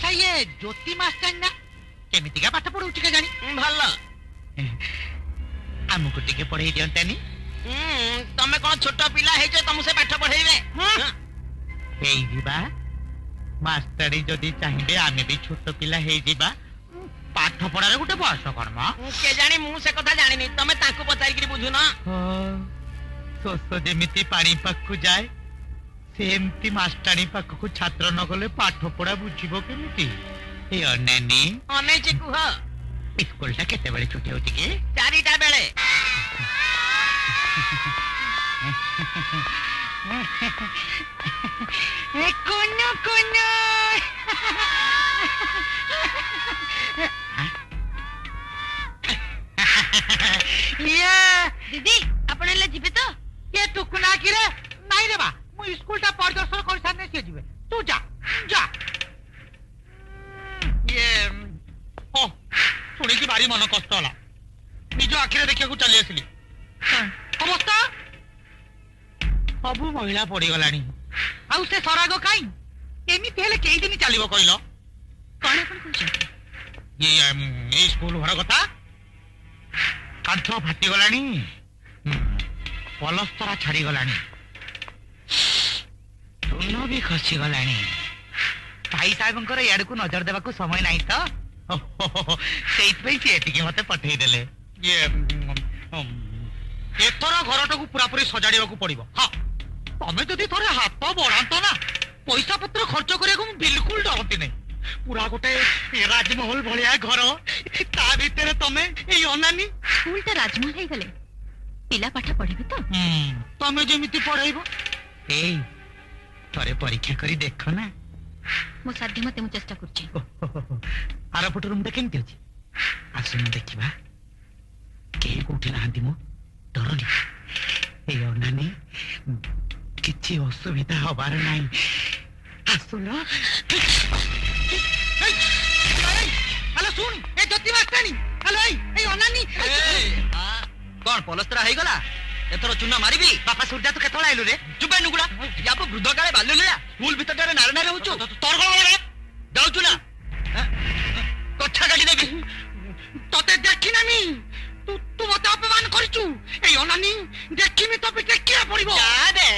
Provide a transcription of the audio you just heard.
अच्छा ये ज्योति मास्टर ना केमितिका पाठ पढ़ाउछि के जानी भल हमको टिके पढ़ाई दियंतानी तमे कोन छोट पिला हे जे तुम से पाठ पढ़ाइबे हेई जीबा मास्टरी जदी चाहिबे आमे भी छोट पिला हेई जीबा पाठ पढ़ारे गुटे बयस कर्म के जानी मु से कथा जानिनी तमे तांको पचारि कि बुझु ना सोस जेमिति पानी पाखु जाए सेमती मास्टरी पाखु छात्र न गले पाठ पढ़ा बुझिबो केमिति ए अनेनी अने जे कुह स्कूल टा केते बेले छुट्टी होती के 4टा बेले कोनो कोनो ये दीदी आपण ले जिबे तो ये टुकुना की रे नहीं रे बा मु स्कूल टा परिदर्शन कर सामने से जिबे तू जा जा ये ओ सुनी की भारी मन कष्ट होला निज आखिरे देखिया को चली आसली अवस्था सबु महिला पड़ी गलानी आउ से सराग काई एमिति हेले केई दिन चलिबो कहिलो कोन आपण कहछ ये स्कूल घर कथा कांथ फाटी गलानी पलस्तरा छाड़ी गलानी चून भी खसी गलानी भाई साहेब याद को नजर देवा को समय नहीं तो से मत पठे देले ये एथर घर टाक पूरा पूरी सजाड़ा पड़ो हाँ तमें जदि थोड़े हाथ बढ़ात ना पैसा पत्र खर्च करने बिल्कुल डरती नहीं पूरा गोटे राजमहल भाया घर ता भीतर तमें ये अनानी स्कूल ता राजमहल हे गले पिला पाठ पढ़िबे तो तमें जेमिति पढ़ाइबो ए थोड़े परीक्षा करी देख ना मो साध्य मते मु चेष्टा करछि आर फुट रूम केमती अछि आसुन देखिबा के कोठी नाहंती मो डरनी ए अनानी किछि असुविधा हबार नाही आसुन हेलो सुन ए ज्योति मास्टरनी हेलो ए अनानी कौन पलस्तरा हे गला एथरो चुना मारिबी बापा सूर्या तो केतला आइलु रे चुबे नुगुडा या पर वृद्ध काले बाल्य लिया स्कूल भीतर टारे नारे नारे होचो तोर गला रे जाउचु ना कथा काटी देबी तते देखि नानी तू तू मते अपमान करछु ए अनानी देखिमी तो पे के पड़िबो जा दे